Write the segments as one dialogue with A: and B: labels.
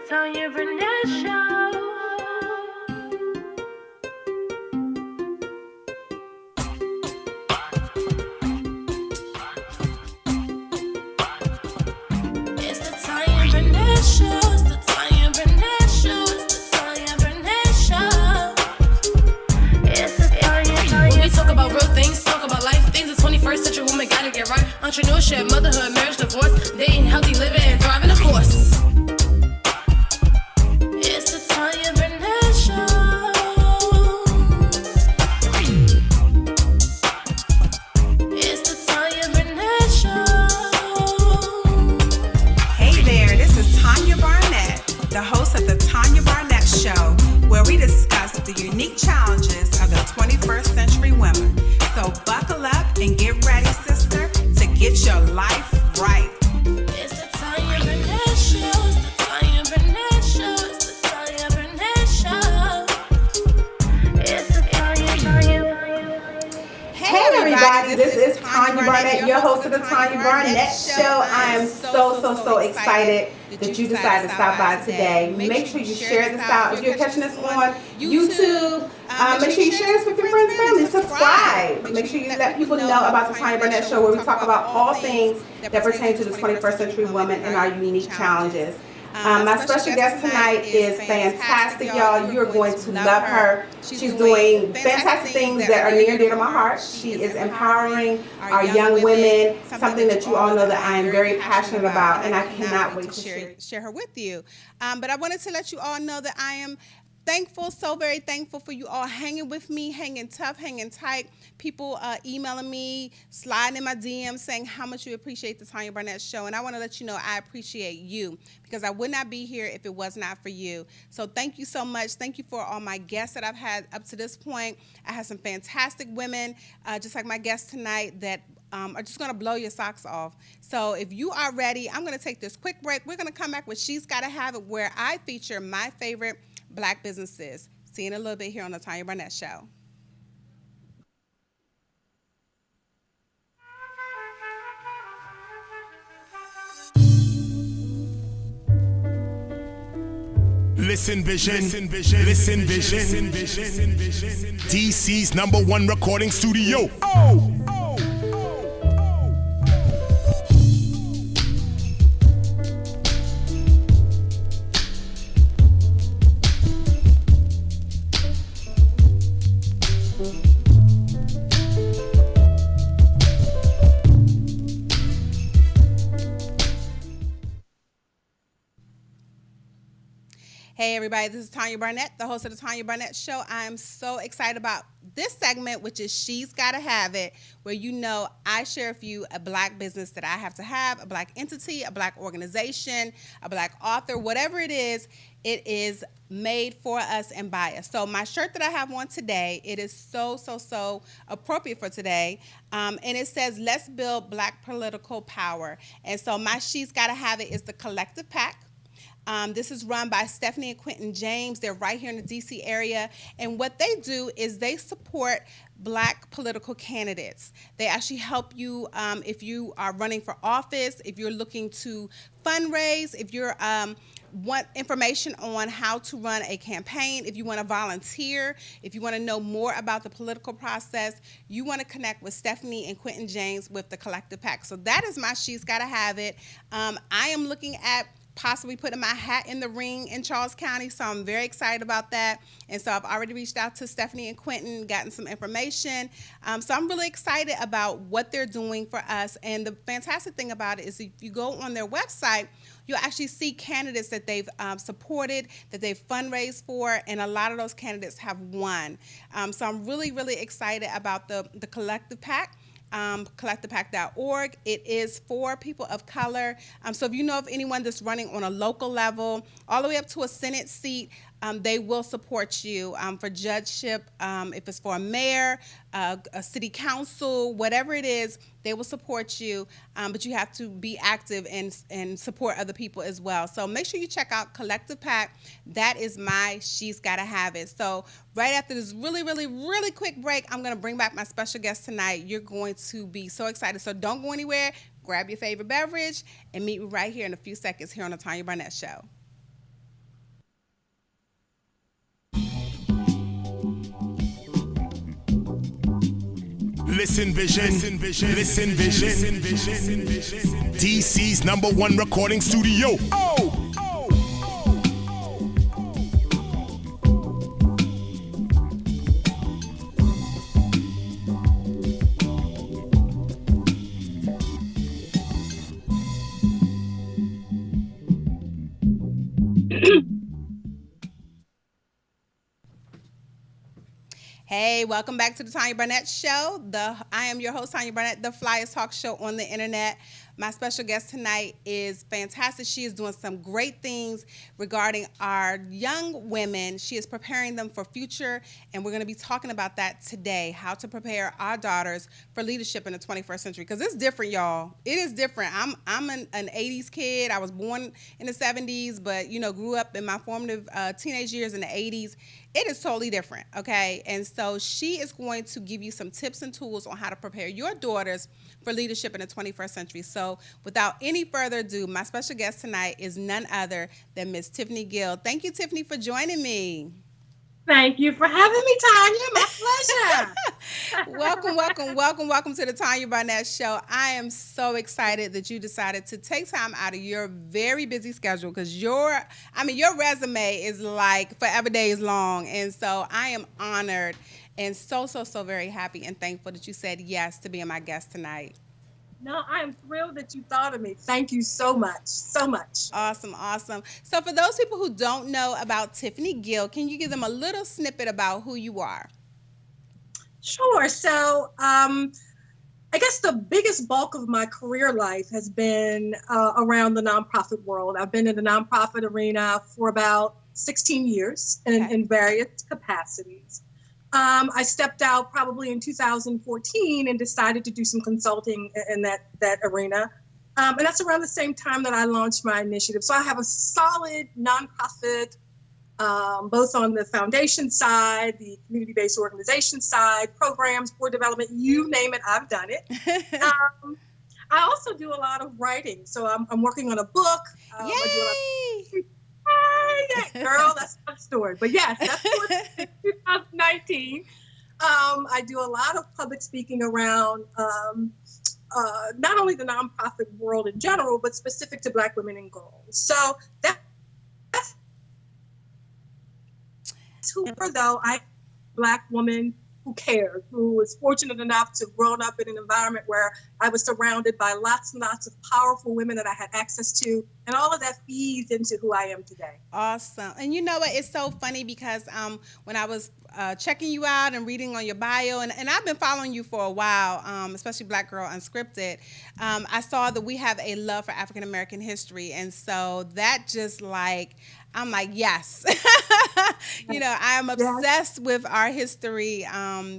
A: Tanya Barnett Show. It's the Tanya Barnett Show. It's the Tanya Barnett Show. It's the Tanya Barnett Show. It's the Tanya. When we talk about real things, talk about life things. The 21st century woman gotta get right. Entrepreneurship, motherhood, marriage, divorce, dating, healthy living, and thriving, of course. It's the Tanya Barnett Show. It's the Tanya Barnett Show.
B: Hey there, this is Tanya Barnett, the host of the Tanya Barnett Show, where we discuss the unique challenges of the 21st century women. So buckle up and get ready, sister, to get your life right.
A: It's the Tanya Barnett Show. It's the Tanya Barnett Show. It's the Tanya Barnett Show. It's the Tanya.
B: Hey everybody, this is Tanya Barnett, your host of the Tanya Barnett Show. I am so excited that you decided to stop by today. Make sure you share this out. If you're catching this on YouTube, make sure you share this with your friends and family. Subscribe. Make sure you let people know about the Tanya Barnett Show, where we talk about all things that pertain to the 21st century woman and our unique challenges. My special guest tonight is fantastic, y'all. You're going to love her. She's doing fantastic things that are near and dear to my heart. She is empowering our young women, something that you all know that I am very passionate about, and I cannot wait to share her with you. But I wanted to let you all know that I am thankful, so very thankful for you all hanging with me, hanging tough, hanging tight. People emailing me, sliding in my DMs, saying how much you appreciate the Tanya Barnett Show. And I want to let you know I appreciate you, because I would not be here if it was not for you. So thank you so much. Thank you for all my guests that I've had up to this point. I have some fantastic women, just like my guest tonight, that are just going to blow your socks off. So if you are ready, I'm going to take this quick break. We're going to come back with She's Gotta Have It, where I feature my favorite Black businesses. See you in a little bit here on the Tanya Barnett Show.
C: Listen Vision, Listen Vision, DC's #1 recording studio.
B: Hey everybody, this is Tanya Barnett, the host of the Tanya Barnett Show. I am so excited about this segment, which is She's Gotta Have It, where you know I share with you a Black business that I have to have, a Black entity, a Black organization, a Black author, whatever it is made for us and by us. So my shirt that I have on today, it is so appropriate for today. And it says, let's build Black political power. And so my She's Gotta Have It is the Collective PAC. This is run by Stephanie and Quentin James. They're right here in the D.C. area. And what they do is they support Black political candidates. They actually help you if you are running for office, if you're looking to fundraise, if you're want information on how to run a campaign, if you want to volunteer, if you want to know more about the political process, you want to connect with Stephanie and Quentin James with the Collective PAC. So that is my She's Gotta Have It. I am looking at possibly putting my hat in the ring in Charles County, so I'm very excited about that. And so I've already reached out to Stephanie and Quentin, gotten some information. So I'm really excited about what they're doing for us. And the fantastic thing about it is if you go on their website, you'll actually see candidates that they've supported, that they've fundraised for, and a lot of those candidates have won. So I'm really excited about the Collective PAC. collectivepac.org. It is for people of color. So if you know of anyone that's running on a local level, all the way up to a Senate seat, they will support you for judgeship. If it's for a mayor, a city council, whatever it is, they will support you. But you have to be active and support other people as well. So make sure you check out Collective PAC. That is my She's Gotta Have It. So right after this really quick break, I'm going to bring back my special guest tonight. You're going to be so excited. So don't go anywhere. Grab your favorite beverage and meet me right here in a few seconds here on the Tanya Barnett Show.
C: Listen Vision. Listen Vision. DC's #1 recording studio.
B: Hey, welcome back to the Tanya Barnett Show. I am your host, Tanya Barnett, the flyest talk show on the internet. My special guest tonight is fantastic. She is doing some great things regarding our young women. She is preparing them for future, and we're going to be talking about that today, how to prepare our daughters for leadership in the 21st century, because it's different, y'all. It is different. I'm an 80s kid. I was born in the 70s, but, grew up in my formative teenage years in the 80s. It is totally different, okay? And so she is going to give you some tips and tools on how to prepare your daughters for leadership in the 21st century. So without any further ado, my special guest tonight is none other than Miss Tiffany Gill. Thank you, Tiffany, for joining me.
D: Thank you for having me, Tanya. My pleasure.
B: Welcome to the Tanya Barnett Show. I am so excited that you decided to take time out of your very busy schedule, because your resume is like forever days long. And so I am honored and so very happy and thankful that you said yes to being my guest tonight.
D: No, I am thrilled that you thought of me. Thank you so much.
B: Awesome. So for those people who don't know about Tiffany Gill, can you give them a little snippet about who you are?
D: Sure. So I guess the biggest bulk of my career life has been around the nonprofit world. I've been in the nonprofit arena for about 16 years in various capacities. I stepped out probably in 2014 and decided to do some consulting in that arena. And that's around the same time that I launched my initiative. So I have a solid nonprofit, both on the foundation side, the community-based organization side, programs, board development, you name it, I've done it. I also do a lot of writing. So I'm working on a book.
B: Yay!
D: Yeah, girl, that's a story. But yes, that's 2019. I do a lot of public speaking around not only the nonprofit world in general, but specific to Black women and girls. So that's who, though, I'm a Black woman who cared, who was fortunate enough to grow up in an environment where I was surrounded by lots and lots of powerful women that I had access to, and all of that feeds into who I am today.
B: Awesome. And you know what? It's so funny because when I was checking you out and reading on your bio, and I've been following you for a while, especially Black Girl Unscripted, I saw that we have a love for African American history. And so that just I'm like, yes. I'm obsessed with our history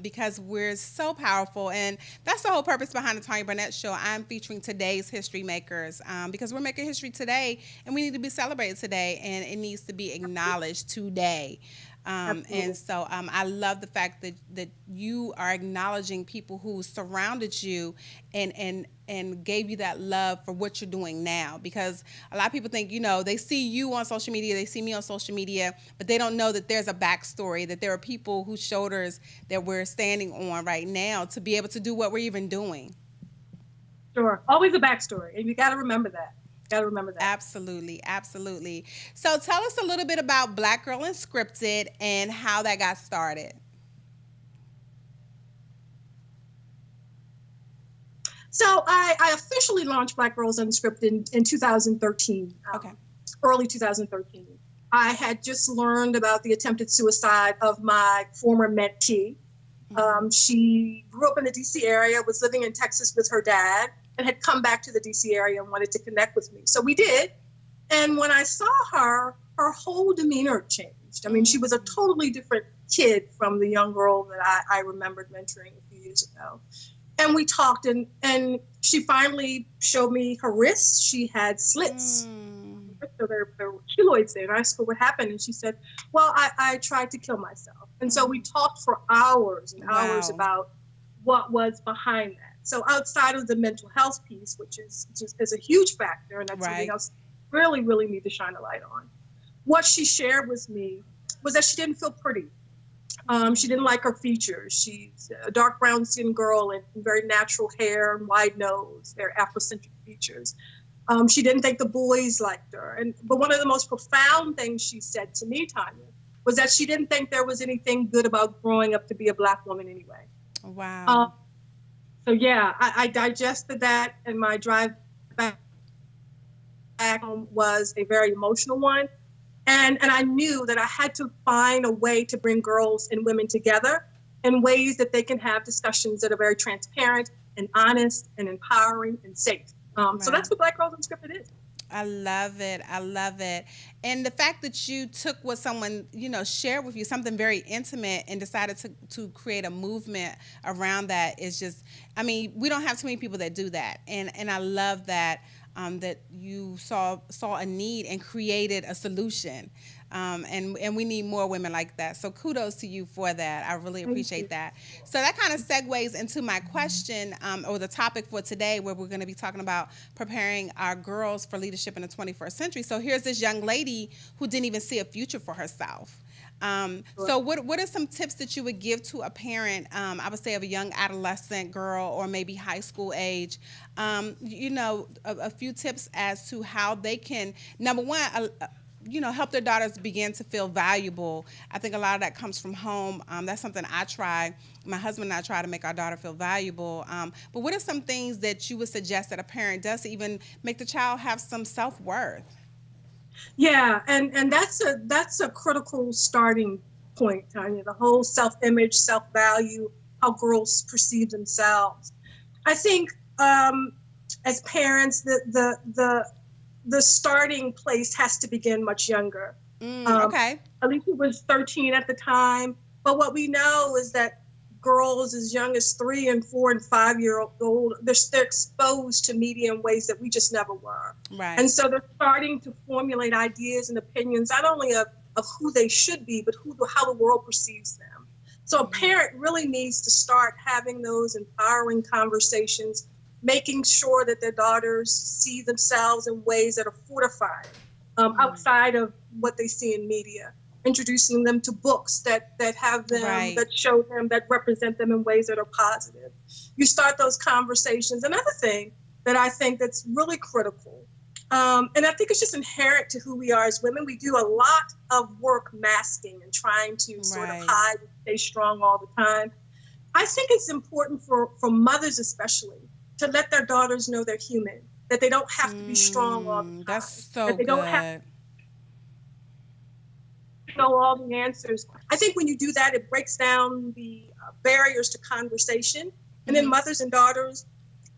B: because we're so powerful. And that's the whole purpose behind the Tanya Barnett Show. I'm featuring today's history makers because we're making history today, and we need to be celebrated today, and it needs to be acknowledged today. And so I love the fact that you are acknowledging people who surrounded you and gave you that love for what you're doing now. Because a lot of people think, they see you on social media, they see me on social media, but they don't know that there's a backstory, that there are people whose shoulders that we're standing on right now to be able to do what we're even doing.
D: Sure. Always a backstory. And you got to remember that.
B: Absolutely. So tell us a little bit about Black Girl Unscripted and how that got started.
D: So I officially launched Black Girls Unscripted in 2013, early 2013. I had just learned about the attempted suicide of my former mentee. She grew up in the DC area, was living in Texas with her dad, and had come back to the DC area and wanted to connect with me. So we did. And when I saw her, her whole demeanor changed. I mean, she was a totally different kid from the young girl that I remembered mentoring a few years ago. And we talked, and she finally showed me her wrists. She had slits. So there were keloids there. And I asked her what happened. And she said, well, I tried to kill myself. And so we talked for hours and hours about what was behind that. So outside of the mental health piece, which is a huge factor, and that's something else really, really need to shine a light on. What she shared with me was that she didn't feel pretty. She didn't like her features. She's a dark brown skinned girl and very natural hair and wide nose, very Afrocentric features. She didn't think the boys liked her. But one of the most profound things she said to me, Tanya, was that she didn't think there was anything good about growing up to be a Black woman anyway.
B: Wow.
D: So yeah, I digested that, and my drive back home was a very emotional one. And I knew that I had to find a way to bring girls and women together in ways that they can have discussions that are very transparent and honest and empowering and safe. So that's what Black Girls Unscripted is.
B: I love it. I love it. And the fact that you took what someone, shared with you, something very intimate, and decided to create a movement around that is just, we don't have too many people that do that. And I love that, that you saw a need and created a solution. And we need more women like that. So kudos to you for that. I really appreciate that. So that kind of segues into my question, or the topic for today, where we're going to be talking about preparing our girls for leadership in the 21st century. So here's this young lady who didn't even see a future for herself. So what are some tips that you would give to a parent, I would say of a young adolescent girl or maybe high school age, a few tips as to how they can, number one, help their daughters begin to feel valuable. I think a lot of that comes from home. That's something I try. My husband and I try to make our daughter feel valuable. But what are some things that you would suggest that a parent does to even make the child have some self-worth?
D: Yeah, and that's a critical starting point, Tanya. The whole self-image, self-value, how girls perceive themselves. I think as parents, the starting place has to begin much younger.
B: Okay.
D: Alicia was 13 at the time, but what we know is that girls as young as 3 and 4 and 5-year-old, they're exposed to media in ways that we just never were.
B: Right.
D: And so they're starting to formulate ideas and opinions, not only of who they should be, but how the world perceives them. So a parent really needs to start having those empowering conversations, making sure that their daughters see themselves in ways that are fortified, outside of what they see in media. Introducing them to books that have them, that show them, that represent them in ways that are positive. You start those conversations. Another thing that I think that's really critical, and I think it's just inherent to who we are as women, we do a lot of work masking and trying to sort of hide and stay strong all the time. I think it's important for mothers especially to let their daughters know they're human, that they don't have to be strong all the time.
B: That's so
D: that they don't have know all the answers. I think when you do that, it breaks down the barriers to conversation. And then mothers and daughters,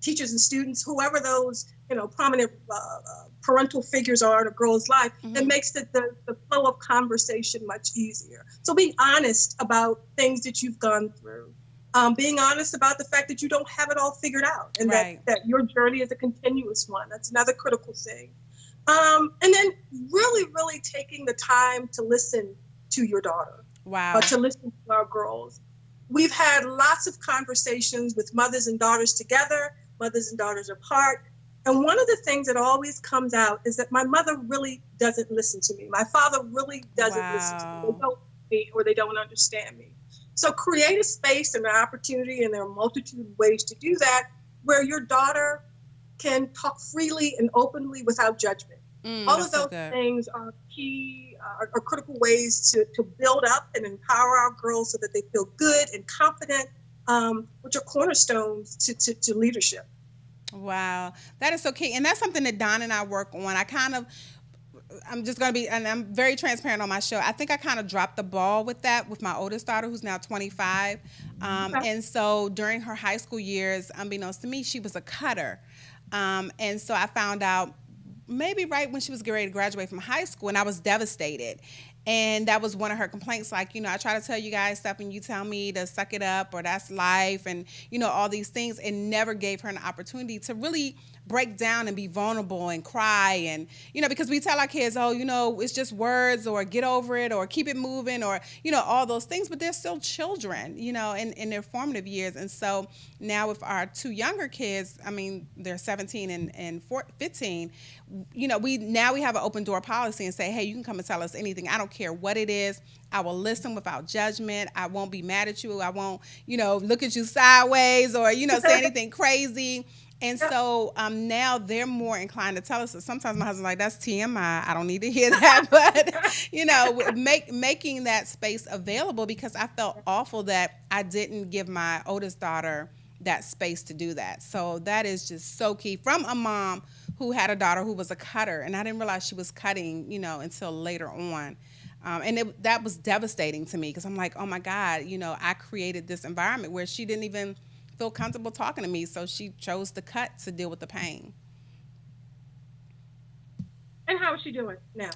D: teachers and students, whoever those prominent parental figures are in a girl's life, it makes the flow of conversation much easier. So being honest about things that you've gone through, being honest about the fact that you don't have it all figured out, and that your journey is a continuous one. That's another critical thing. And then really, really taking the time to listen to your daughter.
B: Wow.
D: To listen to our girls. We've had lots of conversations with mothers and daughters together, mothers and daughters apart. And one of the things that always comes out is that my mother really doesn't listen to me. My father really doesn't listen to me. They don't see me, or they don't understand me. So create a space and an opportunity, and there are a multitude of ways to do that, where your daughter can talk freely and openly without judgment. All of those things are key, are critical ways to build up and empower our girls so that they feel good and confident, which are cornerstones to leadership.
B: Wow, that is so key. And that's something that Don and I work on. I'm just going to be, and I'm very transparent on my show. I think I kind of dropped the ball with that with my oldest daughter, who's now 25. And so during her high school years, unbeknownst to me, she was a cutter. And so I found out maybe right when she was getting ready to graduate from high school, and I was devastated. And that was one of her complaints, like, I try to tell you guys stuff and you tell me to suck it up, or that's life, and, all these things, and never gave her an opportunity to really break down and be vulnerable and cry. And, because we tell our kids, oh, it's just words, or get over it, or keep it moving, or, all those things, but they're still children, in their formative years. And so now with our two younger kids, I mean, they're 17 and 15, we have an open door policy and say, hey, you can come and tell us anything. I don't care what it is. I will listen without judgment. I won't be mad at you. I won't, look at you sideways or, say anything crazy. And so now they're more inclined to tell us. Sometimes my husband's like, that's TMI. I don't need to hear that. But, making that space available, because I felt awful that I didn't give my oldest daughter that space to do that. So that is just so key, from a mom who had a daughter who was a cutter. And I didn't realize she was cutting, until later on. And that was devastating to me, because I'm like, oh my God, I created this environment where she didn't even feel comfortable talking to me. So she chose to cut to deal with the pain.
D: And how is she doing now?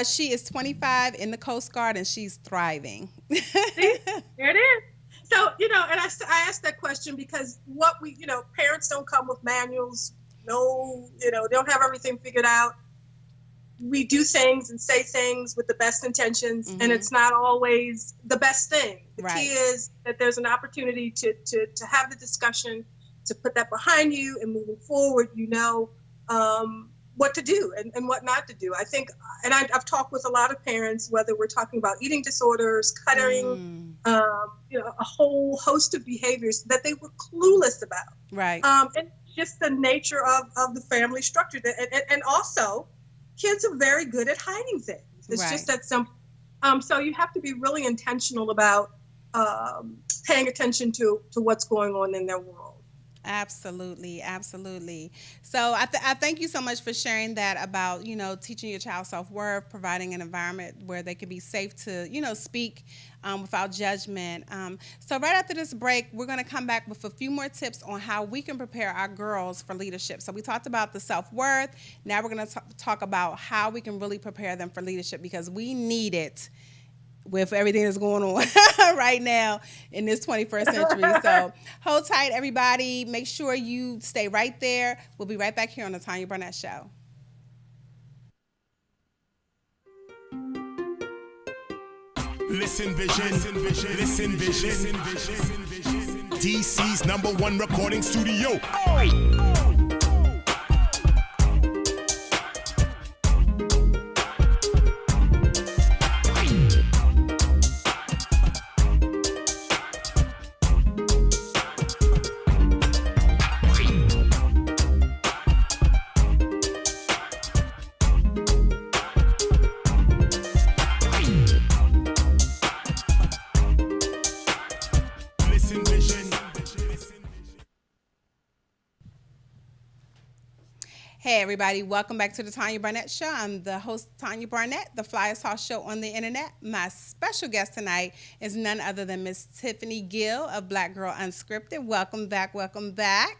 B: She is 25 in the Coast Guard, and she's thriving.
D: See, there it is. So, and I asked that question because parents don't come with manuals. No, they don't have everything figured out. We do things and say things with the best intentions, and it's not always the best thing. The key is that there's an opportunity to have the discussion, to put that behind you, and moving forward, what to do and what not to do. I think, and I've talked with a lot of parents, whether we're talking about eating disorders, cutting, a whole host of behaviors that they were clueless about.
B: Right.
D: And just the nature of the family structure. And also, kids are very good at hiding things. It's just that simple. So you have to be really intentional about paying attention to what's going on in their world.
B: Absolutely. Absolutely. So I thank you so much for sharing that about, teaching your child self-worth, providing an environment where they can be safe to, speak without judgment. So right after this break, we're going to come back with a few more tips on how we can prepare our girls for leadership. So we talked about the self-worth. Now we're going to talk about how we can really prepare them for leadership, because we need it with everything that's going on right now in this 21st century. So hold tight, everybody. Make sure you stay right there. We'll be right back here on the Tanya Barnett Show.
C: Listen vision, listen vision. DC's #1 recording studio.
B: Hey everybody, welcome back to the Tanya Barnett Show. I'm the host, Tanya Barnett, the flyest house show on the internet. My special guest tonight is none other than Miss Tiffany Gill of Black Girl Unscripted. Welcome back, welcome back.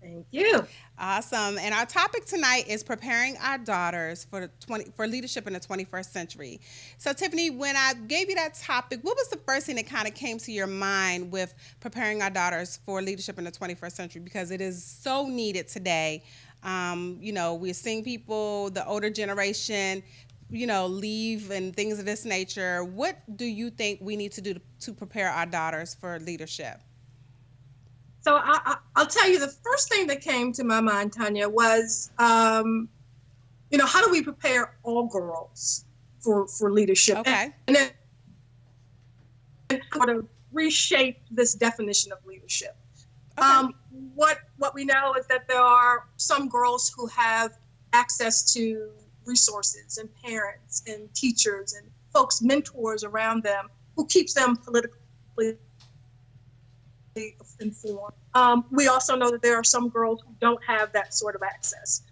D: Thank you.
B: Awesome. And our topic tonight is preparing our daughters for leadership in the 21st century. So Tiffany, when I gave you that topic, what was the first thing that kind of came to your mind with preparing our daughters for leadership in the 21st century? Because it is so needed today. We're seeing people, the older generation, leave and things of this nature. What do you think we need to do to prepare our daughters for leadership?
D: So I'll tell you, the first thing that came to my mind, Tanya, was, how do we prepare all girls for leadership?
B: Okay.
D: And then sort of reshape this definition of leadership. Okay. What we know is that there are some girls who have access to resources and parents and teachers and folks, mentors around them who keeps them politically informed. We also know that there are some girls who don't have that sort of access.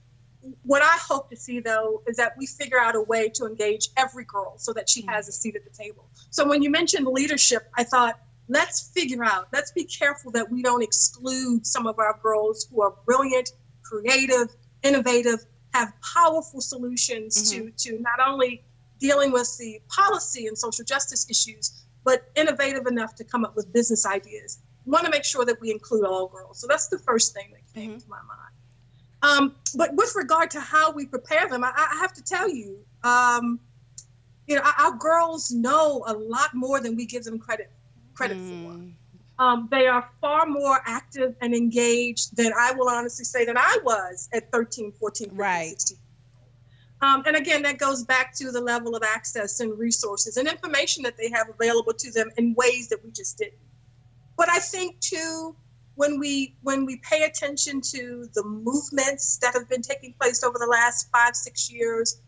D: What I hope to see, though, is that we figure out a way to engage every girl so that she has a seat at the table. So when you mentioned leadership, I thought, let's be careful that we don't exclude some of our girls who are brilliant, creative, innovative, have powerful solutions to not only dealing with the policy and social justice issues, but innovative enough to come up with business ideas. We want to make sure that we include all girls. So that's the first thing that came to my mind. But with regard to how we prepare them, I have to tell you, our girls know a lot more than we give them credit for. They are far more active and engaged than I will honestly say that I was at 13, 14, 15,
B: right.
D: 16. And again, that goes back to the level of access and resources and information that they have available to them in ways that we just didn't. But I think too, when we pay attention to the movements that have been taking place over the last 5-6 years,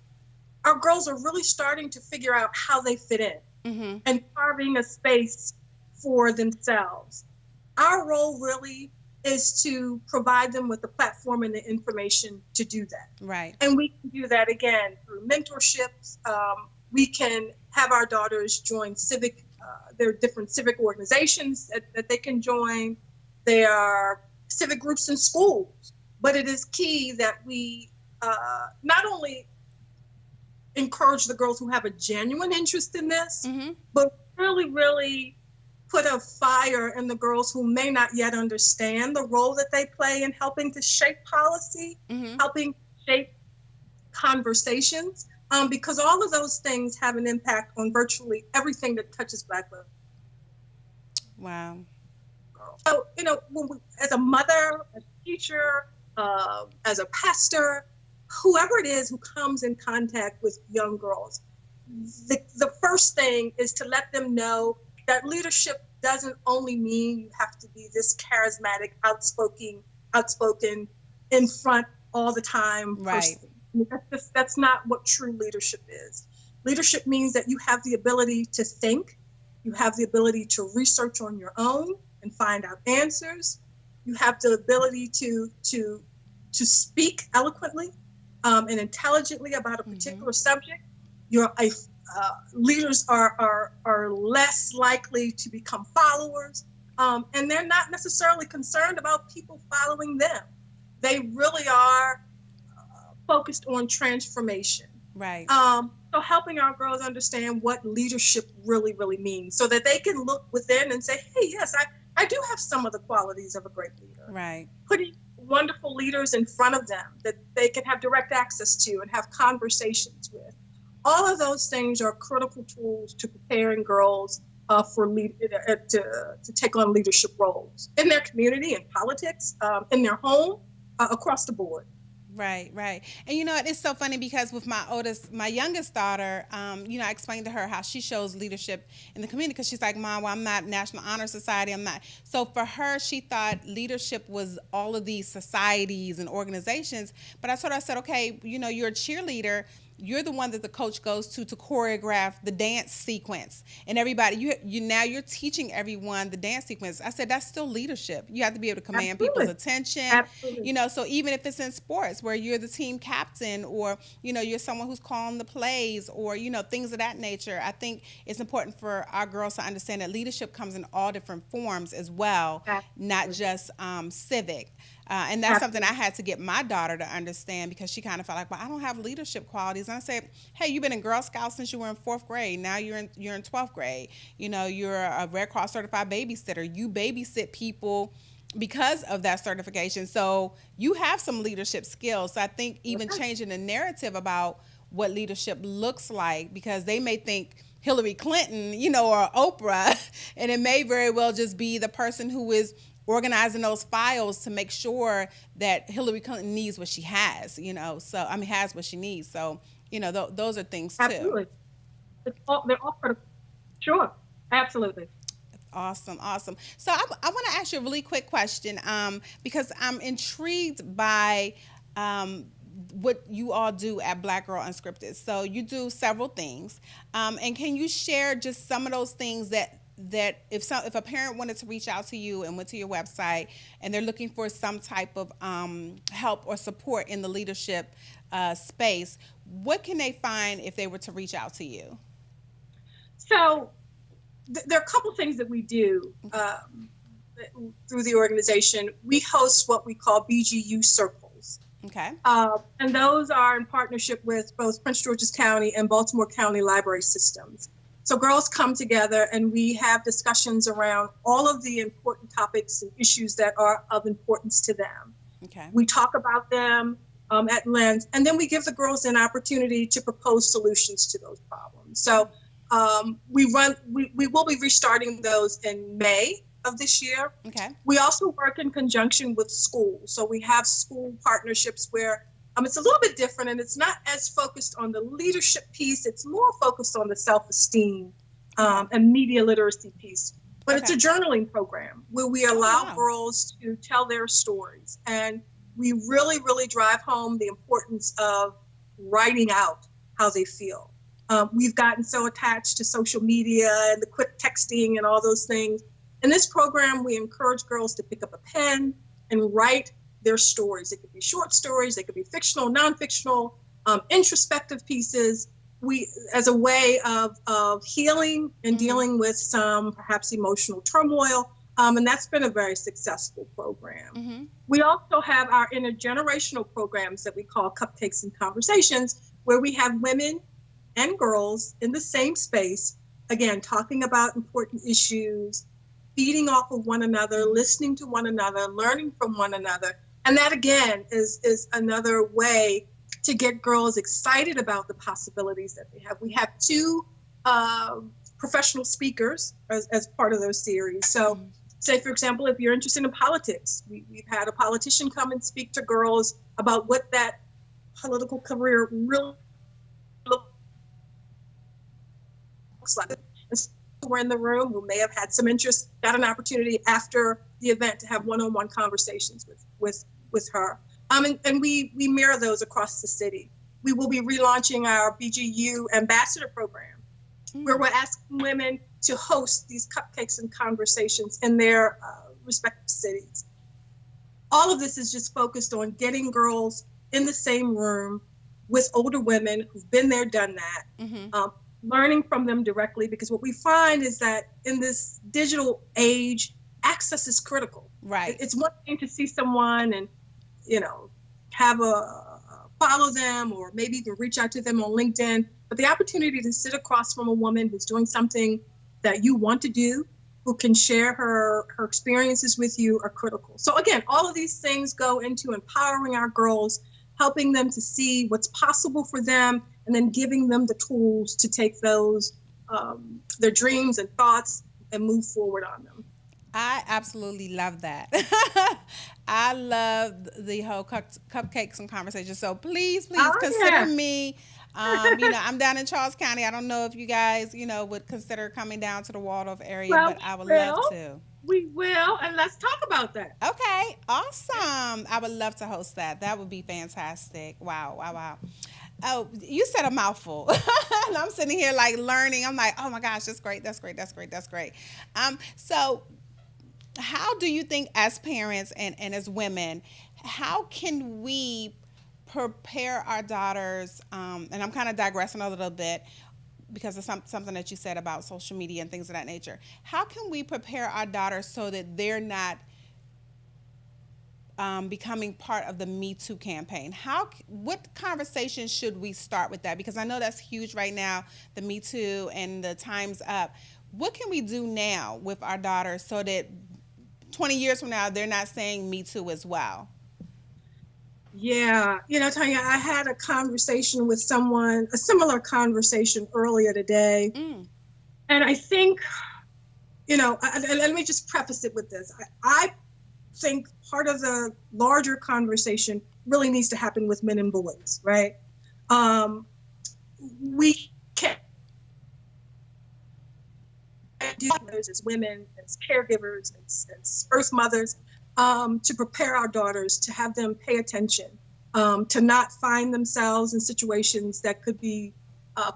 D: our girls are really starting to figure out how they fit in and carving a space for themselves. Our role really is to provide them with the platform and the information to do that.
B: Right.
D: And we can do that again through mentorships. We can have our daughters join there are different civic organizations that they can join. There are civic groups in schools, but it is key that we not only encourage the girls who have a genuine interest in this, but really, really put a fire in the girls who may not yet understand the role that they play in helping to shape policy, helping shape conversations, because all of those things have an impact on virtually everything that touches Black women.
B: Wow.
D: So, as a mother, as a teacher, as a pastor, whoever it is who comes in contact with young girls, the first thing is to let them know that leadership doesn't only mean you have to be this charismatic, outspoken, in front all the time person. That's not what true leadership is. Leadership means that you have the ability to think, you have the ability to research on your own and find out answers. You have the ability to speak eloquently and intelligently about a particular subject. Leaders are less likely to become followers, and they're not necessarily concerned about people following them. They really are focused on transformation.
B: Right.
D: So helping our girls understand what leadership really, really means, so that they can look within and say, hey, yes, I do have some of the qualities of a great leader.
B: Right.
D: Putting wonderful leaders in front of them that they can have direct access to and have conversations with. All of those things are critical tools to preparing girls to take on leadership roles in their community, in politics, in their home, across the board.
B: Right. And it's so funny because with my youngest daughter, I explained to her how she shows leadership in the community, because she's like, Mom, well, I'm not National Honor Society. I'm not. So for her, she thought leadership was all of these societies and organizations. But I said, okay, you're a cheerleader. You're the one that the coach goes to choreograph the dance sequence, and everybody, you're teaching everyone the dance sequence. I said, that's still leadership. You have to be able to command people's attention.
D: Absolutely.
B: So even if it's in sports where you're the team captain, or, you're someone who's calling the plays, or, things of that nature, I think it's important for our girls to understand that leadership comes in all different forms as well, not just civic. And that's something I had to get my daughter to understand, because she kind of felt like, well, I don't have leadership qualities. And I said, hey, you've been in Girl Scouts since you were in 4th grade. Now you're in 12th grade. You're a Red Cross certified babysitter. You babysit people because of that certification. So you have some leadership skills. So I think even changing the narrative about what leadership looks like, because they may think Hillary Clinton, or Oprah, and it may very well just be the person who is organizing those files to make sure that Hillary Clinton needs what she has, has what she needs. So, those are things too.
D: Absolutely. They're all critical. Sure. Absolutely.
B: Awesome. So I want to ask you a really quick question, because I'm intrigued by what you all do at Black Girl Unscripted. So you do several things, and can you share just some of those things that if a parent wanted to reach out to you and went to your website and they're looking for some type of help or support in the leadership space, what can they find if they were to reach out to you?
D: So there are a couple things that we do through the organization. We host what we call BGU circles.
B: Okay.
D: And those are in partnership with both Prince George's County and Baltimore County Library Systems. So girls come together and we have discussions around all of the important topics and issues that are of importance to them.
B: Okay.
D: We talk about them at length, and then we give the girls an opportunity to propose solutions to those problems. So we will be restarting those in May of this year.
B: Okay.
D: We also work in conjunction with schools. So we have school partnerships where it's a little bit different, and it's not as focused on the leadership piece. It's more focused on the self-esteem and media literacy piece. But it's a journaling program where we allow girls to tell their stories. And we really, really drive home the importance of writing out how they feel. We've gotten so attached to social media and the quick texting and all those things. In this program, we encourage girls to pick up a pen and write their stories. It could be short stories, they could be fictional, non-fictional, introspective pieces. As a way of healing and dealing with some perhaps emotional turmoil. And that's been a very successful program. We also have our intergenerational programs that we call Cupcakes and Conversations, where we have women and girls in the same space, again, talking about important issues, feeding off of one another, listening to one another, learning from one another. And that, again, is another way to get girls excited about the possibilities that they have. We have 2 professional speakers as part of those series. So say, for example, if you're interested in politics, we've had a politician come and speak to girls about what that political career really looks like. And so we're in the room who may have had some interest, got an opportunity after the event to have one-on-one conversations with her. And we mirror those across the city. We will be relaunching our BGU ambassador program, where we're asking women to host these cupcakes and conversations in their respective cities. All of this is just focused on getting girls in the same room with older women who've been there, done that, learning from them directly, because what we find is that in this digital age, access is critical.
B: Right.
D: It's one thing to see someone and have follow them, or maybe even reach out to them on LinkedIn. But the opportunity to sit across from a woman who's doing something that you want to do, who can share her experiences with you, are critical. So again, all of these things go into empowering our girls, helping them to see what's possible for them, and then giving them the tools to take those, their dreams and thoughts, and move forward on them.
B: I absolutely love that. I love the whole cupcakes and conversations. So please consider me. I'm down in Charles County. I don't know if you guys, would consider coming down to the Waldorf area, but I would love to.
D: We will, and let's talk about that.
B: Okay, awesome. I would love to host that. That would be fantastic. Wow. Oh, you said a mouthful. And I'm sitting here like learning. I'm like, oh my gosh, that's great. So how do you think, as parents and as women, how can we prepare our daughters, and I'm kind of digressing a little bit because of something that you said about social media and things of that nature. How can we prepare our daughters so that they're not becoming part of the Me Too campaign? What conversation should we start with that? Because I know that's huge right now, the Me Too and the Time's Up. What can we do now with our daughters so that 20 years from now, they're not saying Me Too as well?
D: Yeah. Tanya, I had a conversation with someone, a similar conversation earlier today. And I think, let me just preface it with this. I think part of the larger conversation really needs to happen with men and boys, right? We can't do this as women, as caregivers, as birth mothers, to prepare our daughters, to have them pay attention, to not find themselves in situations that could be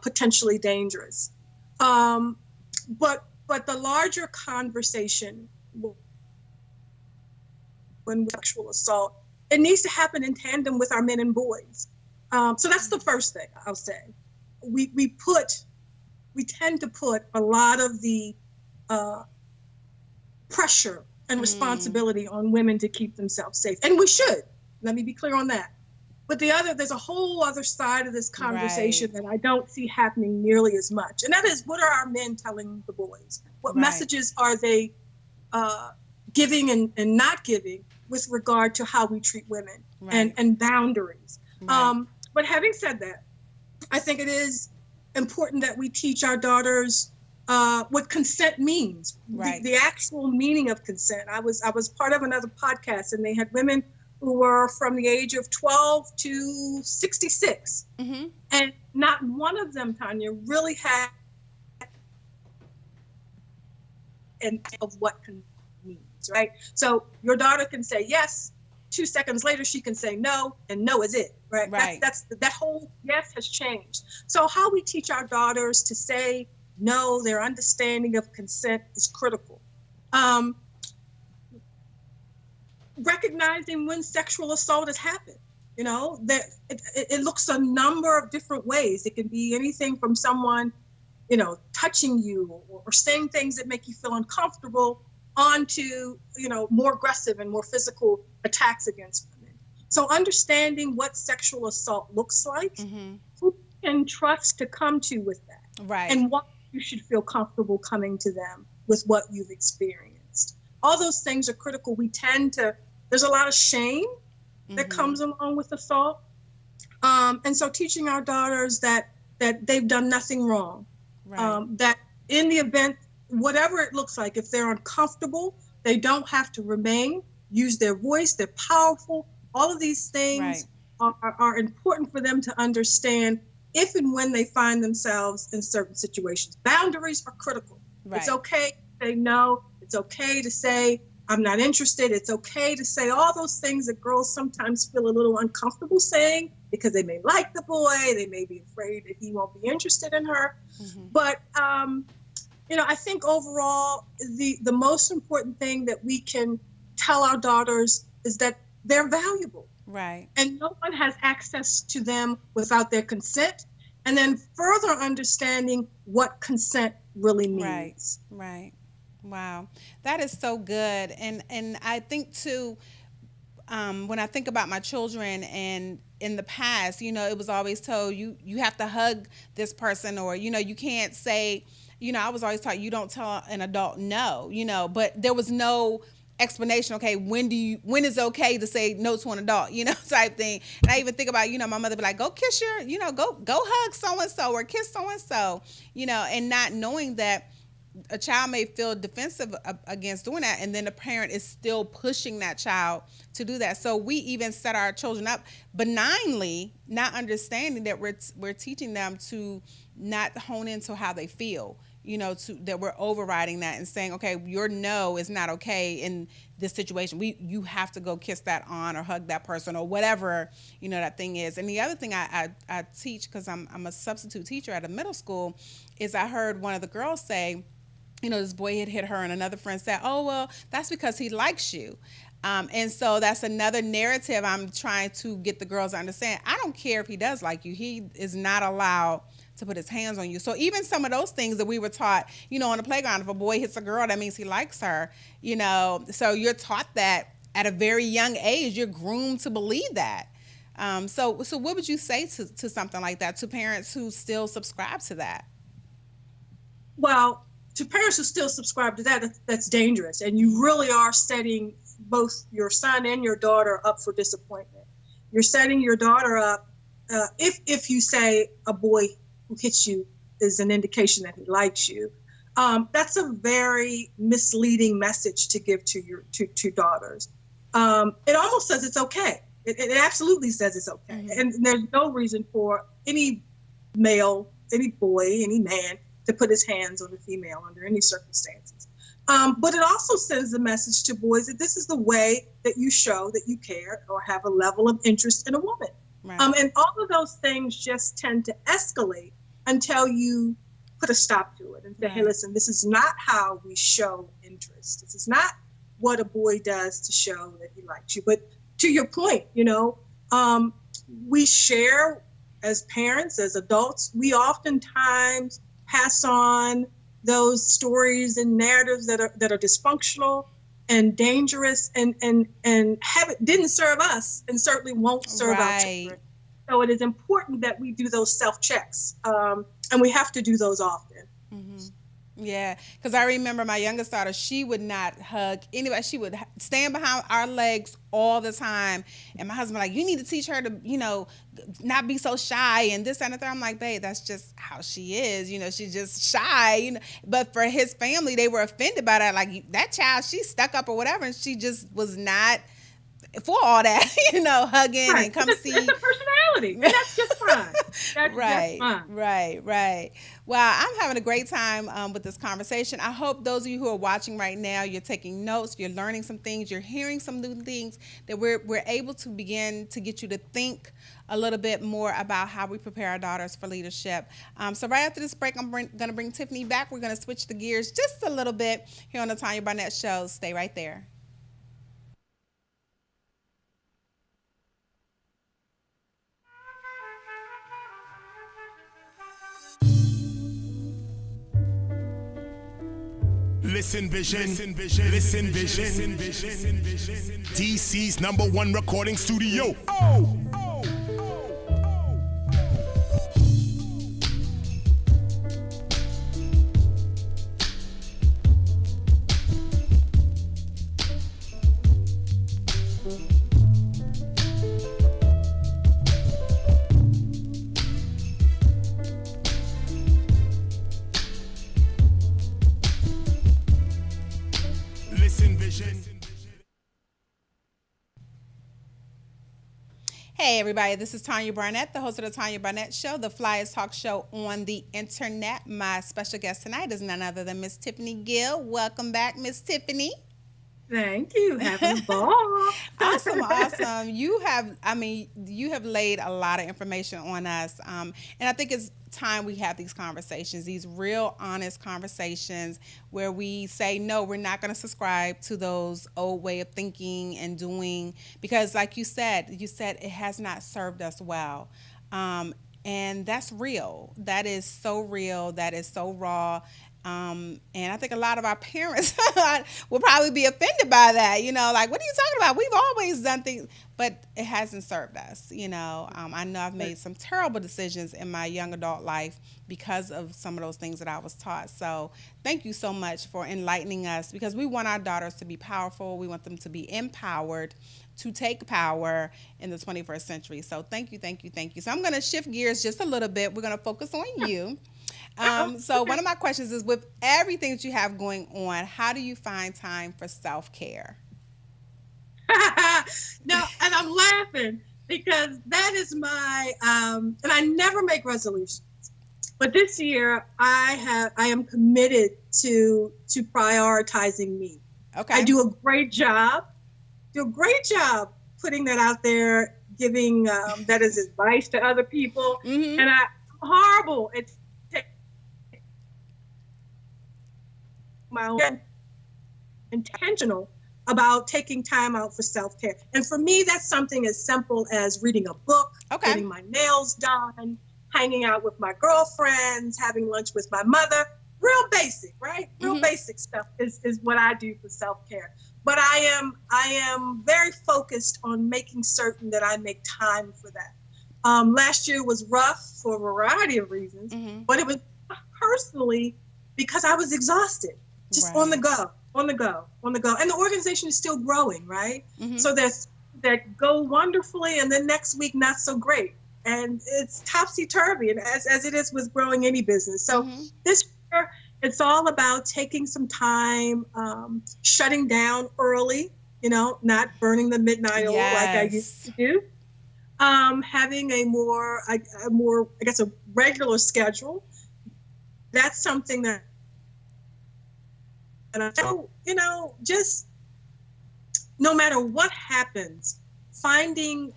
D: potentially dangerous. But the larger conversation, when sexual assault, it needs to happen in tandem with our men and boys. So that's the first thing I'll say. We tend to put a lot of the pressure and responsibility on women to keep themselves safe. And we should. Let me be clear on that. But there's a whole other side of this conversation that I don't see happening nearly as much. And that is, what are our men telling the boys? What messages are they giving and not giving with regard to how we treat women
B: Right.
D: and boundaries.
B: Right.
D: But having said that, I think it is important that we teach our daughters what consent means,
B: Right.
D: the actual meaning of consent. I was part of another podcast, and they had women who were from the age of 12 to 66,
B: Mm-hmm.
D: and not one of them, Tanya, really had and of what consent means, right? So your daughter can say yes. 2 seconds later, she can say no, and no is it, right?
B: Right.
D: That whole yes has changed. So how we teach our daughters to say no, their understanding of consent is critical. Recognizing when sexual assault has happened, you know, that it looks a number of different ways. It can be anything from someone, you know, touching you or saying things that make you feel uncomfortable, on to, you know, more aggressive and more physical attacks against women. So understanding what sexual assault looks like,
B: Mm-hmm.
D: who you can trust to come to with that,
B: Right.
D: and why you should feel comfortable coming to them with what you've experienced. All those things are critical. There's a lot of shame that
B: Mm-hmm.
D: comes along with assault. And so teaching our daughters that they've done nothing wrong,
B: Right.
D: that in the event, whatever it looks like, if they're uncomfortable, they don't have to remain, use their voice, they're powerful. All of these things are important for them to understand if and when they find themselves in certain situations. Boundaries are critical.
B: Right.
D: It's okay to say no. It's okay to say, I'm not interested. It's okay to say all those things that girls sometimes feel a little uncomfortable saying because they may like the boy, they may be afraid that he won't be interested in her.
B: Mm-hmm.
D: But, you know, I think overall, the most important thing that we can tell our daughters is that they're valuable.
B: Right.
D: And no one has access to them without their consent. And then further understanding what consent really means.
B: Right. Wow. That is so good. And I think too, when I think about my children, and in the past, you know, it was always told you have to hug this person, or, you know, you can't say, you know, I was always taught you don't tell an adult no, you know, but there was no explanation. Okay, when is okay to say no to an adult, you know, type thing. And I even think about, you know, my mother be like, go kiss your, you know, go hug so-and-so or kiss so-and-so, you know, and not knowing that a child may feel defensive against doing that, and then the parent is still pushing that child to do that. So we even set our children up benignly, not understanding that we're teaching them to not hone into how they feel, you know, that we're overriding that and saying, okay, your no is not okay in this situation. You have to go kiss that aunt or hug that person or whatever, you know, that thing is. And the other thing I teach, because I'm a substitute teacher at a middle school, is I heard one of the girls say, you know, this boy had hit her, and another friend said, oh, well, that's because he likes you. And so that's another narrative I'm trying to get the girls to understand. I don't care if he does like you. He is not allowed to put his hands on you. So even some of those things that we were taught, you know, on the playground, if a boy hits a girl, that means he likes her, you know. So you're taught that at a very young age. You're groomed to believe that. So what would you say to something like that, to parents who still subscribe to that?
D: Well, to parents who still subscribe to that, that's dangerous. And you really are setting both your son and your daughter up for disappointment. You're setting your daughter up, if you say a boy who hits you is an indication that he likes you. That's a very misleading message to give to your two daughters. It almost says it's okay. It absolutely says it's okay. Mm-hmm. And there's no reason for any male, any boy, any man to put his hands on a female under any circumstances. But it also sends a message to boys that this is the way that you show that you care or have a level of interest in a woman. Right. And all of those things just tend to escalate until you put a stop to it and say, right, hey, listen, this is not how we show interest. This is not what a boy does to show that he likes you. But to your point, you know, we share as parents, as adults, we oftentimes pass on those stories and narratives that are dysfunctional and dangerous and didn't serve us and certainly won't serve our children. So it is important that we do those self-checks, and we have to do those often.
B: Mm-hmm. Yeah, because I remember my youngest daughter, she would not hug anybody. She would stand behind our legs all the time. And my husband like, you need to teach her to, not be so shy and this and that. I'm like, babe, that's just how she is. She's just shy. But for his family, they were offended by that. Like, that child, she's stuck up or whatever. And she just was not for all that, hugging and come see.
D: It's a personality, and that's just fine. That's
B: right,
D: just fine.
B: Right. Well, I'm having a great time with this conversation. I hope those of you who are watching right now, you're taking notes, you're learning some things, you're hearing some new things, that we're able to begin to get you to think a little bit more about how we prepare our daughters for leadership. So right after this break, I'm going to bring Tiffany back. We're going to switch the gears just a little bit here on the Tanya Barnett Show. Stay right there.
C: Listen Vision, Listen Vision, DC's #1 recording studio.
B: Hey everybody, this is Tanya Barnett, the host of the Tanya Barnett Show, the flyest talk show on the internet. My special guest tonight is none other than Miss Tiffany Gill. Welcome back, Miss Tiffany.
D: Thank you. Having a ball.
B: Awesome. You have laid a lot of information on us. And I think it's time we have these conversations, these real honest conversations where we say, no, we're not going to subscribe to those old way of thinking and doing, because like you said it has not served us well. And that's real. That is so real. That is so raw. And I think a lot of our parents will probably be offended by that, like, what are you talking about? We've always done things, but it hasn't served us. I know I've made some terrible decisions in my young adult life because of some of those things that I was taught. So thank you so much for enlightening us, because we want our daughters to be powerful. We want them to be empowered to take power in the 21st century. So thank you. So I'm going to shift gears just a little bit. We're going to focus on you. So one of my questions is, with everything that you have going on, how do you find time for self-care?
D: No, and I'm laughing because that is my, and I never make resolutions, but this year I am committed to prioritizing me.
B: Okay.
D: I do a great job putting that out there, giving that as advice to other people. Mm-hmm. And I'm horrible at my own intentional about taking time out for self-care. And for me, that's something as simple as reading a book, getting my nails done, hanging out with my girlfriends, having lunch with my mother. Real basic, right? Real basic stuff is what I do for self-care. But I am very focused on making certain that I make time for that. Last year was rough for a variety of reasons, but it was personally because I was exhausted, just on the go. And the organization is still growing, right? So that go wonderfully, and then next week not so great, and it's topsy-turvy, and as it is with growing any business. So this year, it's all about taking some time, shutting down early, not burning the midnight oil like I used to do. Having a more, I guess, a regular schedule. That's something that, and I just no matter what happens, finding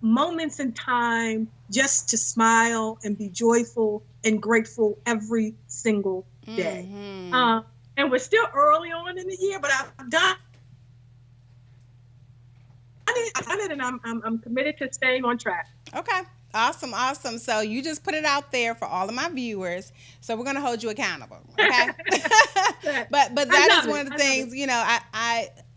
D: moments in time just to smile and be joyful and grateful every single day. And we're still early on in the year, but I've done it, and I'm committed to staying on track.
B: Okay. Awesome, awesome. So you just put it out there for all of my viewers. So we're gonna hold you accountable, okay? but that is one of the things, you know,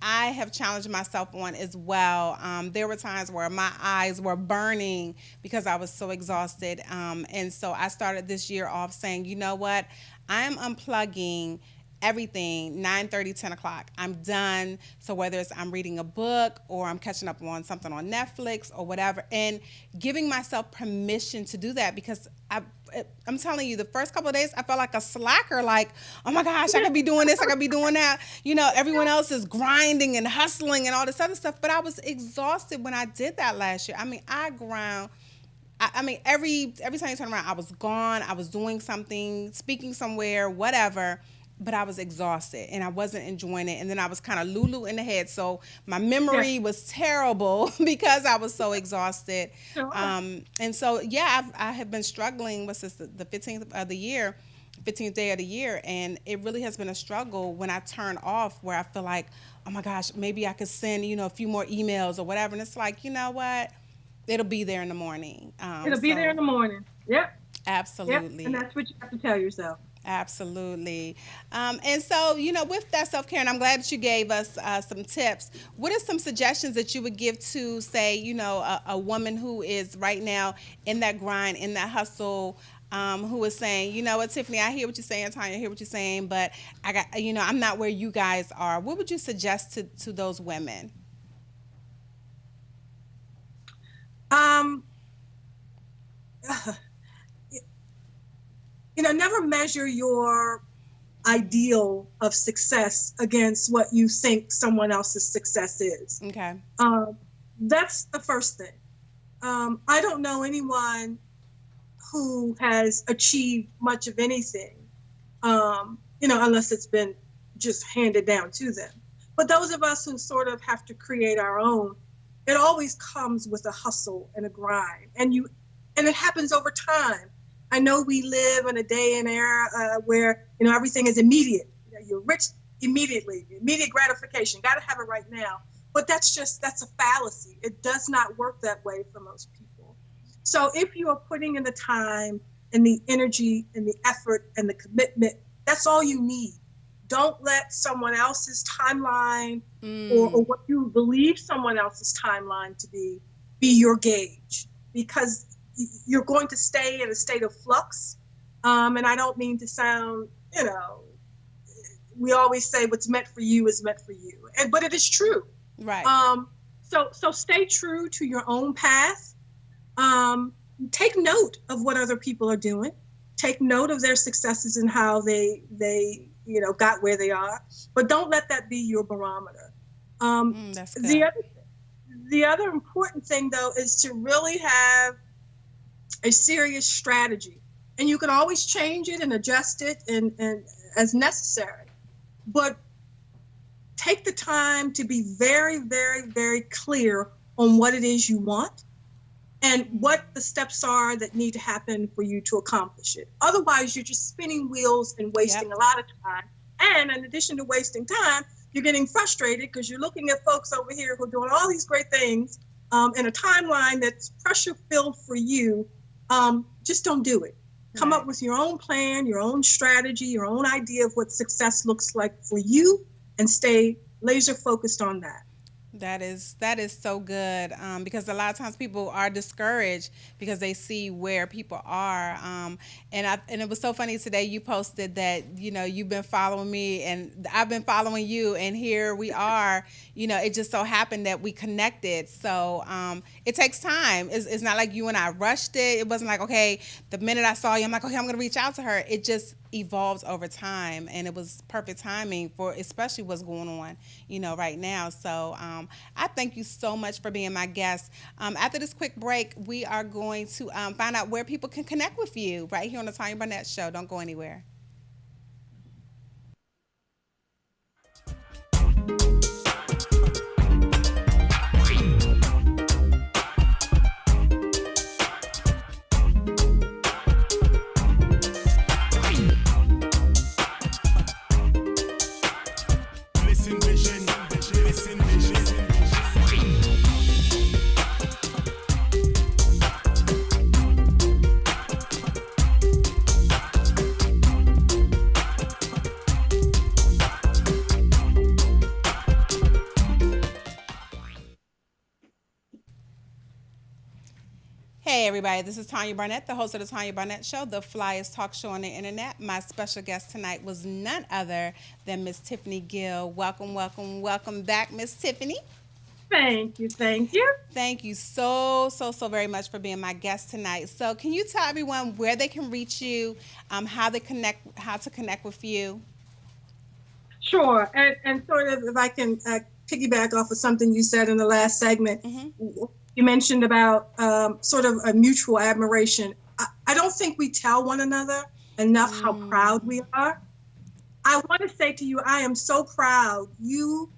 B: I have challenged myself on as well. There were times where my eyes were burning because I was so exhausted. And so I started this year off saying, you know what? I'm unplugging everything 9:30, 10 o'clock. I'm done. So whether it's I'm reading a book or I'm catching up on something on Netflix or whatever, and giving myself permission to do that, because I'm telling you, the first couple of days I felt like a slacker, like, oh my gosh, I could be doing this, I could be doing that. You know, everyone else is grinding and hustling and all this other stuff, but I was exhausted when I did that last year. I mean, I ground. I mean, every time you turn around, I was gone. I was doing something, speaking somewhere, whatever. But I was exhausted and I wasn't enjoying it. And then I was kind of Lulu in the head. So my memory was terrible because I was so exhausted. And so, I have been struggling with this the 15th of the year, 15th day of the year. And it really has been a struggle when I turn off, where I feel like, oh my gosh, maybe I could send, you know, a few more emails or whatever. And it's like, you know what? It'll be there in the morning.
D: It'll be there in the morning. Yep.
B: Absolutely.
D: Yep. And that's what you have to tell yourself.
B: Absolutely. And so, you know, with that self-care, and I'm glad that you gave us some tips, what are some suggestions that you would give to, say, you know, a woman who is right now in that grind, in that hustle, who is saying, you know what, Tiffany, I hear what you're saying, Tanya, I hear what you're saying, but I got, you know, I'm not where you guys are. What would you suggest to those women?
D: You know, never measure your ideal of success against what you think someone else's success is.
B: Okay.
D: That's the first thing. I don't know anyone who has achieved much of anything, you know, unless it's been just handed down to them. But those of us who sort of have to create our own, it always comes with a hustle and a grind, and it happens over time. I know we live in a day and era where, you know, everything is immediate. You know, you're rich immediately, immediate gratification, got to have it right now. But that's a fallacy. It does not work that way for most people. So if you are putting in the time and the energy and the effort and the commitment, that's all you need. Don't let someone else's timeline or what you believe someone else's timeline to be your gauge, because you're going to stay in a state of flux. And I don't mean to sound, you know, we always say what's meant for you is meant for you. But it is true.
B: Right.
D: So stay true to your own path. Take note of what other people are doing. Take note of their successes and how they you know, got where they are. But don't let that be your barometer.
B: That's good.
D: The other important thing, though, is to really have a serious strategy, and you can always change it and adjust it and as necessary, but take the time to be very, very, very clear on what it is you want and what the steps are that need to happen for you to accomplish it. Otherwise, you're just spinning wheels and wasting a lot of time. And in addition to wasting time, you're getting frustrated because you're looking at folks over here who are doing all these great things in a timeline that's pressure filled for you. Just don't do it. Come up with your own plan, your own strategy, your own idea of what success looks like for you, and stay laser focused on that.
B: That is so good, because a lot of times people are discouraged because they see where people are. And it was so funny today you posted that, you know, you've been following me and I've been following you, and here we are. You know, it just so happened that we connected. So it takes time. It's not like you and I rushed it. It wasn't like, okay, the minute I saw you, I'm like, okay, I'm going to reach out to her. It just evolves over time, and it was perfect timing for especially what's going on, you know, right now. So I thank you so much for being my guest. After this quick break, we are going to find out where people can connect with you right here on the Tanya Barnett Show. Don't go anywhere. everybody, this is Tanya Barnett, the host of the Tanya Barnett Show, the flyest talk show on the internet. My special guest tonight was none other than Miss Tiffany Gill. Welcome, welcome, welcome back, Miss Tiffany.
D: Thank you, thank you.
B: Thank you so very much for being my guest tonight. So can you tell everyone where they can reach you, how to connect with you?
D: Sure, and sort of if I can piggyback off of something you said in the last segment, you mentioned about sort of a mutual admiration. I don't think we tell one another enough how proud we are. I want to say to you, I am so proud you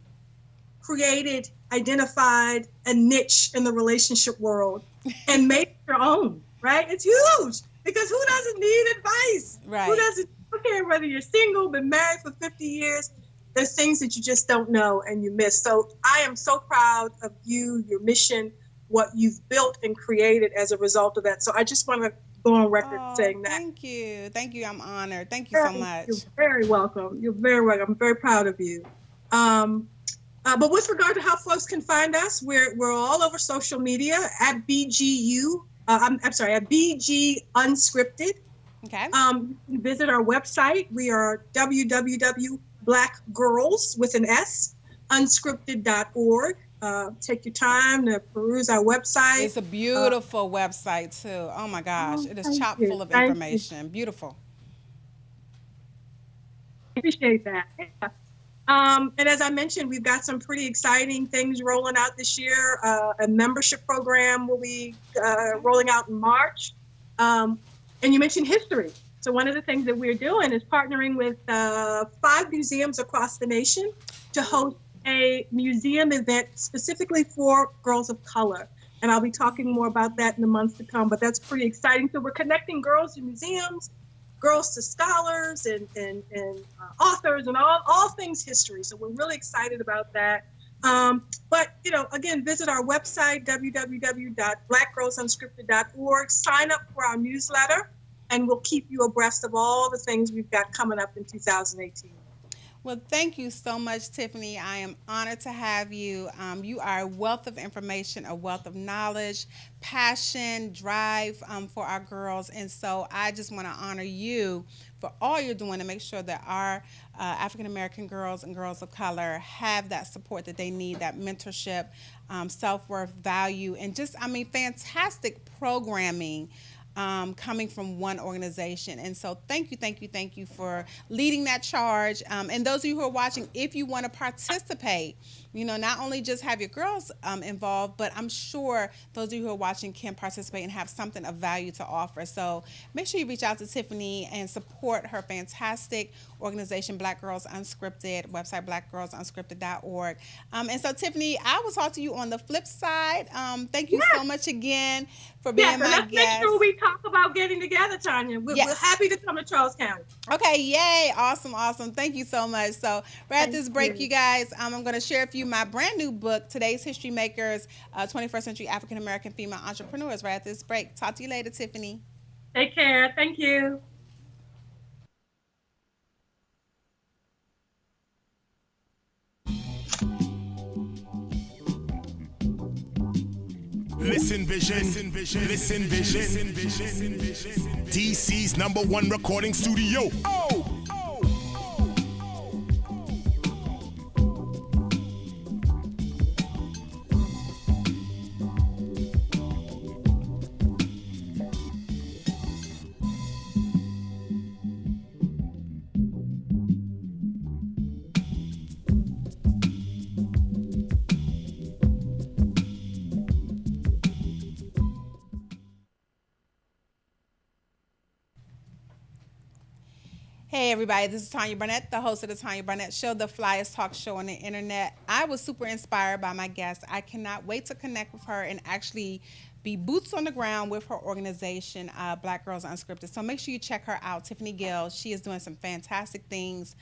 D: created, identified a niche in the relationship world and made it your own, right? It's huge because who doesn't need advice?
B: Right.
D: Who doesn't care whether you're single, been married for 50 years? There's things that you just don't know and you miss. So I am so proud of you, your mission, what you've built and created as a result of that. So I just want to go on record saying that.
B: Thank you. Thank you. I'm honored. Thank you so much.
D: You're very welcome. You're very welcome. I'm very proud of you. But with regard to how folks can find us, we're all over social media at BGU. I'm sorry, at BG Unscripted.
B: Okay.
D: Visit our website. We are www.blackgirls with an S unscripted.org. Take your time to peruse our website.
B: It's a beautiful website too. Oh my gosh, it is chock full of information. Beautiful.
D: Appreciate that. Yeah. And as I mentioned, we've got some pretty exciting things rolling out this year. A membership program will be rolling out in March. And you mentioned history. So one of the things that we're doing is partnering with 5 museums across the nation to host a museum event specifically for girls of color. And I'll be talking more about that in the months to come, but that's pretty exciting. So we're connecting girls to museums, girls to scholars and authors and all things history. So we're really excited about that. But, again, visit our website, www.blackgirlsunscripted.org. Sign up for our newsletter, and we'll keep you abreast of all the things we've got coming up in 2018.
B: Well, thank you so much, Tiffany. I am honored to have you. You are a wealth of information, a wealth of knowledge, passion, drive for our girls. And so I just want to honor you for all you're doing to make sure that our African-American girls and girls of color have that support that they need, that mentorship, self-worth, value, and just, fantastic programming coming from one organization. And so thank you for leading that charge. And those of you who are watching, if you want to participate, not only just have your girls involved, but I'm sure those of you who are watching can participate and have something of value to offer. So make sure you reach out to Tiffany and support her fantastic organization, Black Girls Unscripted, website blackgirlsunscripted.org. And so, Tiffany, I will talk to you on the flip side. Thank you so much again for being my
D: let's
B: guest.
D: Make sure we talk about getting together, Tanya. We're happy to come to Charles County.
B: Okay, yay. Awesome. Thank you so much. So we're at this break, you guys. I'm going to share with you my brand new book, Today's History Makers, 21st Century African American Female Entrepreneurs, right at this break. Talk to you later, Tiffany.
D: Take care. Thank you.
C: Listen Vision, Listen Vision, DC's #1 recording studio.
B: Hey everybody, this is Tanya Barnett, the host of the Tanya Barnett Show, the flyest talk show on the internet. I was super inspired by my guest. I cannot wait to connect with her and actually be boots on the ground with her organization, Black Girls Unscripted. So make sure you check her out, Tiffany Gill. She is doing some fantastic things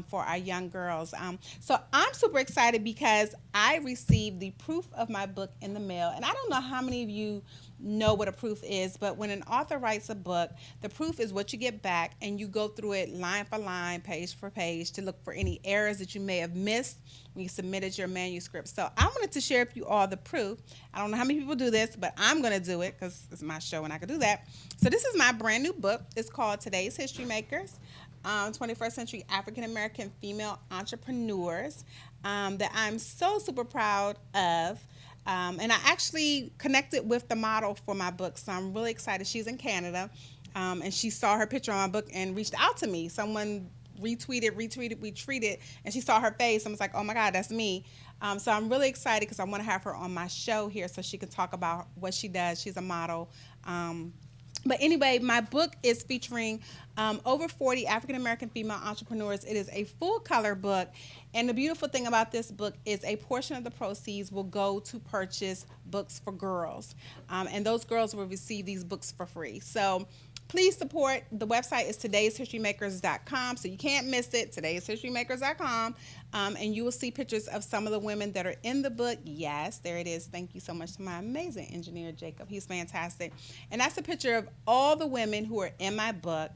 B: for our young girls. So I'm super excited because I received the proof of my book in the mail. And I don't know how many of you know what a proof is, but when an author writes a book, the proof is what you get back, and you go through it line for line, page for page, to look for any errors that you may have missed when you submitted your manuscript. So I wanted to share with you all the proof. I don't know how many people do this, but I'm going to do it because it's my show and I can do that. So this is my brand new book. It's called Today's History Makers, 21st Century African American Female Entrepreneurs, that I'm so super proud of. And I actually connected with the model for my book, so I'm really excited. She's in Canada, and she saw her picture on my book and reached out to me. Someone retweeted, and she saw her face and was like, oh my God, that's me. So I'm really excited because I want to have her on my show here so she can talk about what she does. She's a model. But anyway, my book is featuring over 40 African-American female entrepreneurs. It is a full-color book, and the beautiful thing about this book is a portion of the proceeds will go to purchase books for girls, and those girls will receive these books for free. So please support. The website is todayshistorymakers.com, so you can't miss it, todayshistorymakers.com, and you will see pictures of some of the women that are in the book. Yes, there it is. Thank you so much to my amazing engineer, Jacob. He's fantastic. And that's a picture of all the women who are in my book.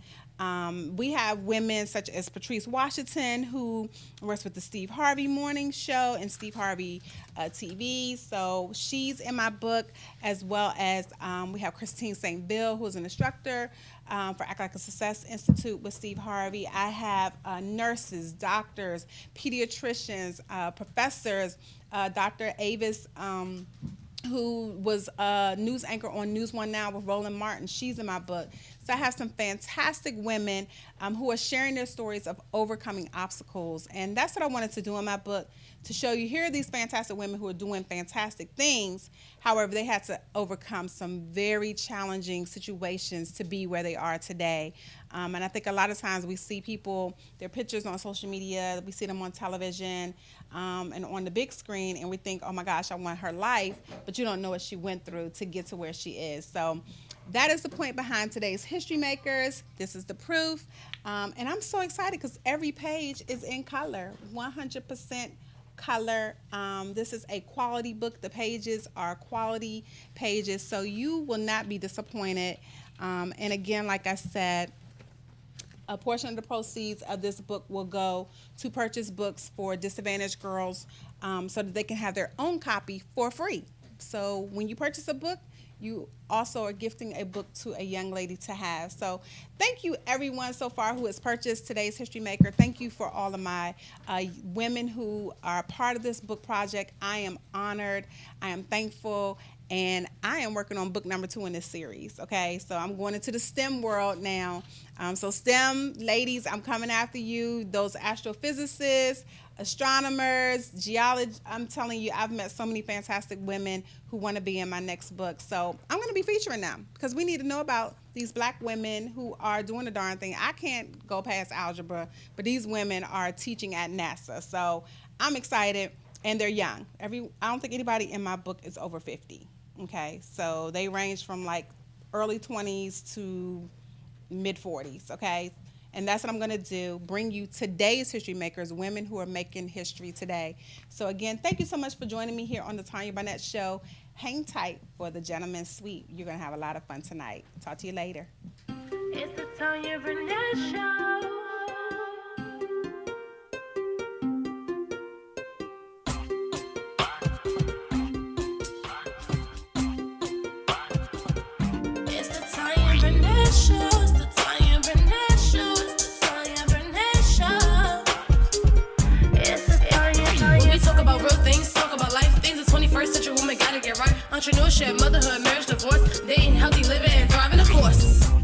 B: We have women such as Patrice Washington, who works with the Steve Harvey Morning Show and Steve Harvey TV. So she's in my book, as well as we have Christine St. Bill, who's an instructor for Act Like a Success Institute with Steve Harvey. I have nurses, doctors, pediatricians, professors, Dr. Avis, who was a news anchor on News One Now with Roland Martin. She's in my book. So I have some fantastic women who are sharing their stories of overcoming obstacles. And that's what I wanted to do in my book, to show you here are these fantastic women who are doing fantastic things. However, they had to overcome some very challenging situations to be where they are today. And I think a lot of times we see people, their pictures on social media, we see them on television and on the big screen, and we think, oh my gosh, I want her life, but you don't know what she went through to get to where she is. So that is the point behind today's History Makers. This is the proof. And I'm so excited because every page is in color, 100% color. This is a quality book. The pages are quality pages, so you will not be disappointed. And again, like I said, a portion of the proceeds of this book will go to purchase books for disadvantaged girls, so that they can have their own copy for free. So when you purchase a book, you also are gifting a book to a young lady to have. So thank you everyone so far who has purchased today's History Maker. Thank you for all of my women who are part of this book project. I am honored. I am thankful. And I am working on book number 2 in this series, okay? So I'm going into the STEM world now. So STEM, ladies, I'm coming after you. Those astrophysicists, astronomers, geologists, I'm telling you, I've met so many fantastic women who want to be in my next book. So I'm going to be featuring them because we need to know about these black women who are doing the darn thing. I can't go past algebra, but these women are teaching at NASA. So I'm excited, and they're young. I don't think anybody in my book is over 50. Okay, so they range from like early 20s to mid 40s, okay? And that's what I'm going to do, bring you today's History Makers, women who are making history today. So again, thank you so much for joining me here on the Tanya Barnett Show. Hang tight for the Gentleman's Suite. You're going to have a lot of fun tonight. Talk to you later.
A: It's the Tanya Barnett Show. Entrepreneurship, motherhood, marriage, divorce, dating, healthy living, and thriving, of course.